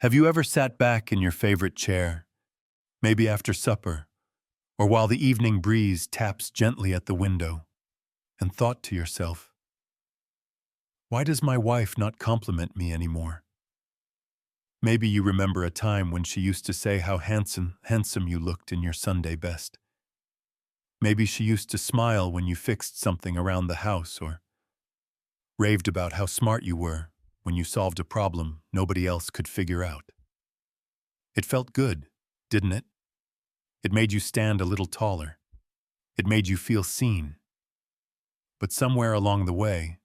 Have you ever sat back in your favorite chair, maybe after supper, or while the evening breeze taps gently at the window, and thought to yourself, why does my wife not compliment me anymore? Maybe you remember a time when she used to say how handsome you looked in your Sunday best. Maybe she used to smile when you fixed something around the house or raved about how smart you were when you solved a problem nobody else could figure out. It felt good, didn't it? It made you stand a little taller. It made you feel seen. But somewhere along the way,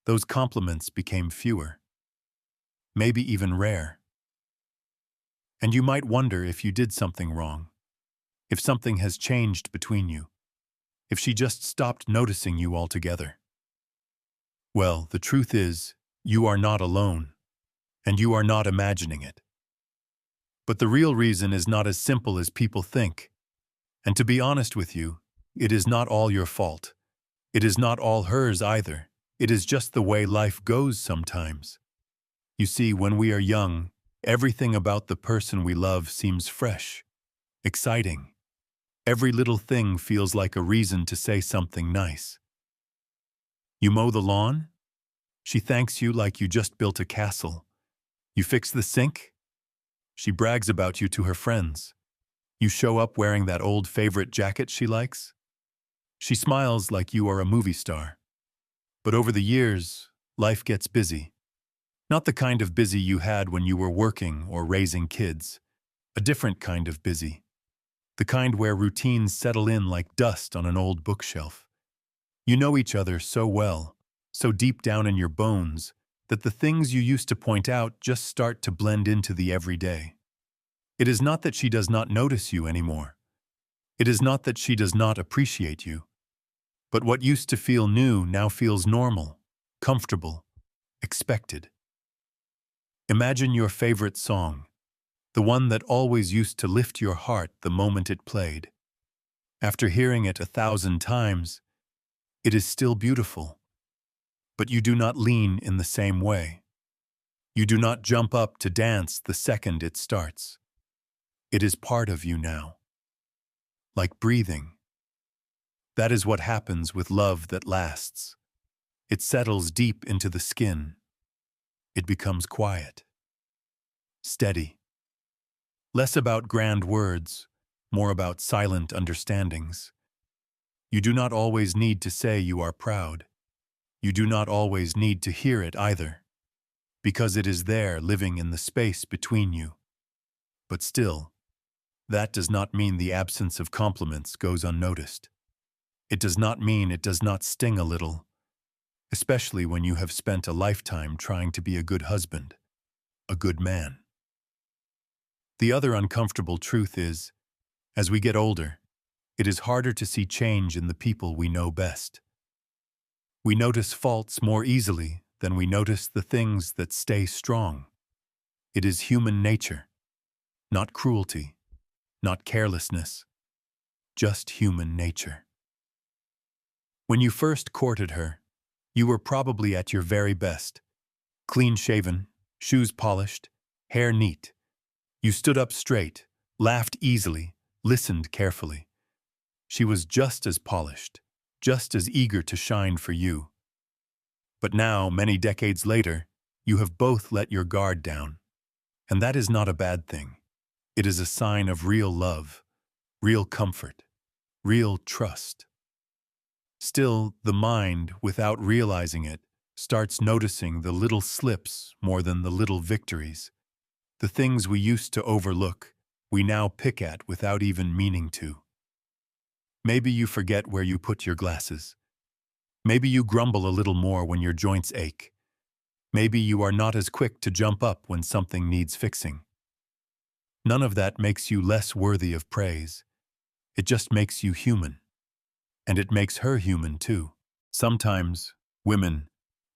those compliments became fewer, maybe even rare. And you might wonder if you did something wrong, if something has changed between you, if she just stopped noticing you altogether. Well, the truth is, you are not alone, and you are not imagining it. But the real reason is not as simple as people think. And to be honest with you, it is not all your fault. It is not all hers either. It is just the way life goes sometimes. You see, when we are young, everything about the person we love seems fresh, exciting. Every little thing feels like a reason to say something nice. You mow the lawn? She thanks you like you just built a castle. You fix the sink? She brags about you to her friends. You show up wearing that old favorite jacket she likes? She smiles like you are a movie star. But over the years, life gets busy. Not the kind of busy you had when you were working or raising kids. A different kind of busy. The kind where routines settle in like dust on an old bookshelf. You know each other so well, so deep down in your bones, that the things you used to point out just start to blend into the everyday. It is not that she does not notice you anymore. It is not that she does not appreciate you. But what used to feel new now feels normal, comfortable, expected. Imagine your favorite song, the one that always used to lift your heart the moment it played. After hearing it 1,000 times, it is still beautiful. But you do not lean in the same way. You do not jump up to dance the second it starts. It is part of you now. Like breathing. That is what happens with love that lasts. It settles deep into the skin. It becomes quiet. Steady. Less about grand words, more about silent understandings. You do not always need to say you are proud. You do not always need to hear it either, because it is there living in the space between you. But still, that does not mean the absence of compliments goes unnoticed. It does not mean it does not sting a little, especially when you have spent a lifetime trying to be a good husband, a good man. The other uncomfortable truth is, as we get older, it is harder to see change in the people we know best. We notice faults more easily than we notice the things that stay strong. It is human nature, not cruelty, not carelessness, just human nature. When you first courted her, you were probably at your very best. Clean-shaven, shoes polished, hair neat. You stood up straight, laughed easily, listened carefully. She was just as polished, just as eager to shine for you. But now, many decades later, you have both let your guard down. And that is not a bad thing. It is a sign of real love, real comfort, real trust. Still, the mind, without realizing it, starts noticing the little slips more than the little victories. The things we used to overlook, we now pick at without even meaning to. Maybe you forget where you put your glasses. Maybe you grumble a little more when your joints ache. Maybe you are not as quick to jump up when something needs fixing. None of that makes you less worthy of praise. It just makes you human. And it makes her human too. Sometimes, women,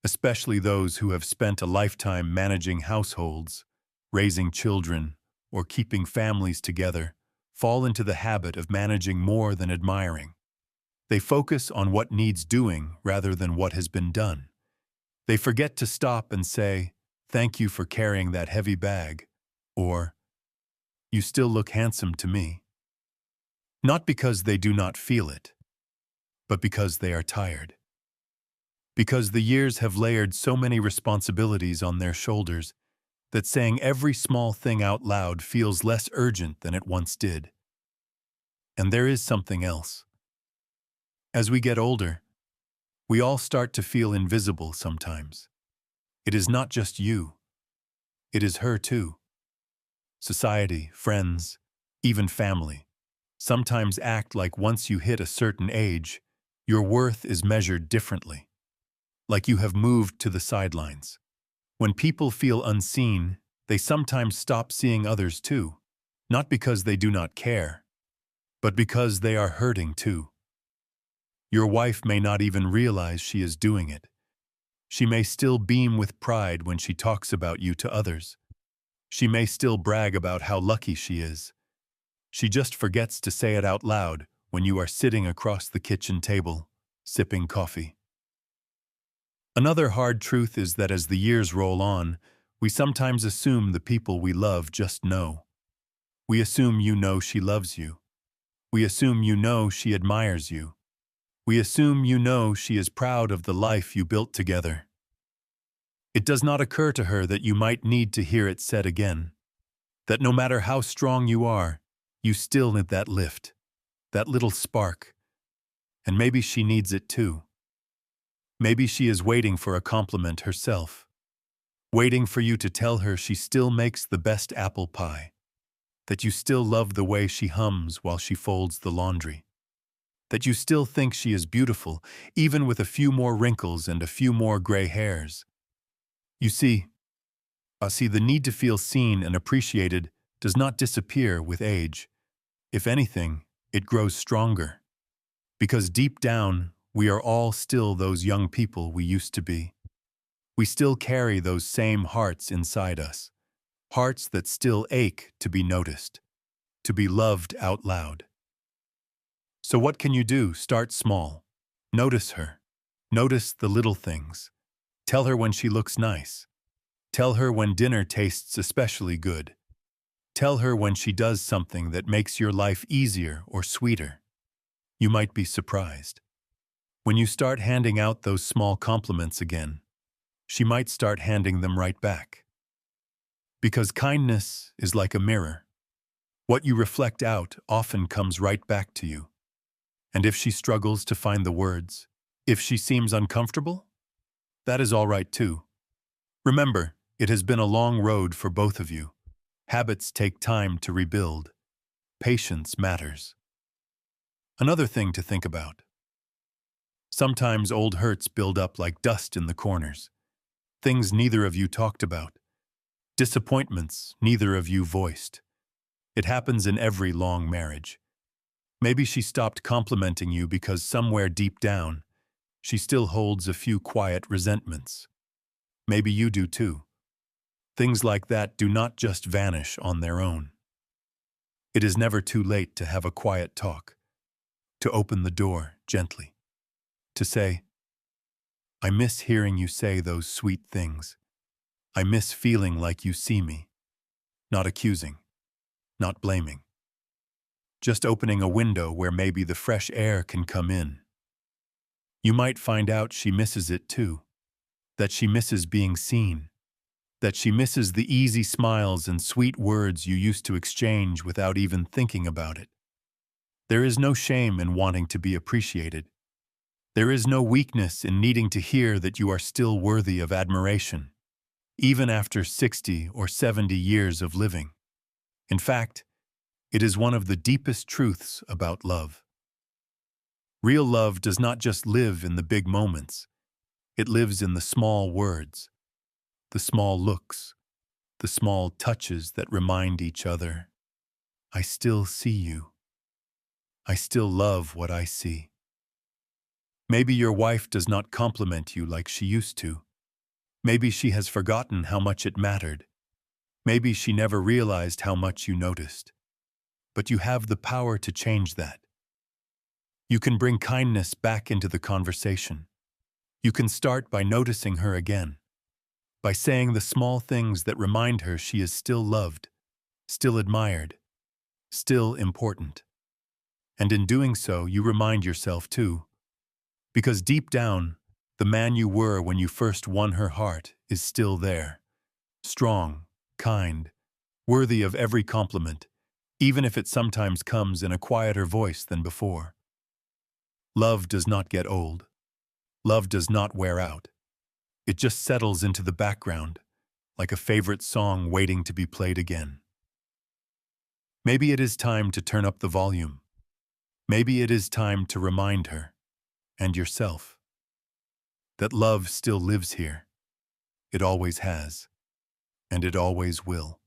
especially those who have spent a lifetime managing households, raising children, or keeping families together, fall into the habit of managing more than admiring. They focus on what needs doing rather than what has been done. They forget to stop and say, "Thank you for carrying that heavy bag," or "You still look handsome to me." Not because they do not feel it, but because they are tired. Because the years have layered so many responsibilities on their shoulders that saying every small thing out loud feels less urgent than it once did. And there is something else. As we get older, we all start to feel invisible sometimes. It is not just you. It is her too. Society, friends, even family sometimes act like once you hit a certain age, your worth is measured differently, like you have moved to the sidelines. When people feel unseen, they sometimes stop seeing others too, not because they do not care, but because they are hurting too. Your wife may not even realize she is doing it. She may still beam with pride when she talks about you to others. She may still brag about how lucky she is. She just forgets to say it out loud when you are sitting across the kitchen table, sipping coffee. Another hard truth is that as the years roll on, we sometimes assume the people we love just know. We assume you know she loves you. We assume you know she admires you. We assume you know she is proud of the life you built together. It does not occur to her that you might need to hear it said again, that no matter how strong you are, you still need that lift, that little spark, and maybe she needs it too. Maybe she is waiting for a compliment herself, waiting for you to tell her she still makes the best apple pie, that you still love the way she hums while she folds the laundry, that you still think she is beautiful, even with a few more wrinkles and a few more gray hairs. You see, the need to feel seen and appreciated does not disappear with age. If anything, it grows stronger. Because deep down, we are all still those young people we used to be. We still carry those same hearts inside us. Hearts that still ache to be noticed, to be loved out loud. So what can you do? Start small. Notice her. Notice the little things. Tell her when she looks nice. Tell her when dinner tastes especially good. Tell her when she does something that makes your life easier or sweeter. You might be surprised. When you start handing out those small compliments again, she might start handing them right back. Because kindness is like a mirror. What you reflect out often comes right back to you. And if she struggles to find the words, if she seems uncomfortable, that is all right too. Remember, it has been a long road for both of you. Habits take time to rebuild. Patience matters. Another thing to think about. Sometimes old hurts build up like dust in the corners. Things neither of you talked about. Disappointments neither of you voiced. It happens in every long marriage. Maybe she stopped complimenting you because somewhere deep down, she still holds a few quiet resentments. Maybe you do too. Things like that do not just vanish on their own. It is never too late to have a quiet talk, to open the door gently, to say, "I miss hearing you say those sweet things. I miss feeling like you see me," not accusing, not blaming. Just opening a window where maybe the fresh air can come in. You might find out she misses it too, that she misses being seen, that she misses the easy smiles and sweet words you used to exchange without even thinking about it. There is no shame in wanting to be appreciated. There is no weakness in needing to hear that you are still worthy of admiration, even after 60 or 70 years of living. In fact, it is one of the deepest truths about love. Real love does not just live in the big moments. It lives in the small words, the small looks, the small touches that remind each other, "I still see you. I still love what I see." Maybe your wife does not compliment you like she used to. Maybe she has forgotten how much it mattered. Maybe she never realized how much you noticed. But you have the power to change that. You can bring kindness back into the conversation. You can start by noticing her again, by saying the small things that remind her she is still loved, still admired, still important. And in doing so, you remind yourself too, because deep down, the man you were when you first won her heart is still there, strong, kind, worthy of every compliment, even if it sometimes comes in a quieter voice than before. Love does not get old. Love does not wear out. It just settles into the background, like a favorite song waiting to be played again. Maybe it is time to turn up the volume. Maybe it is time to remind her, and yourself, that love still lives here. It always has, and it always will.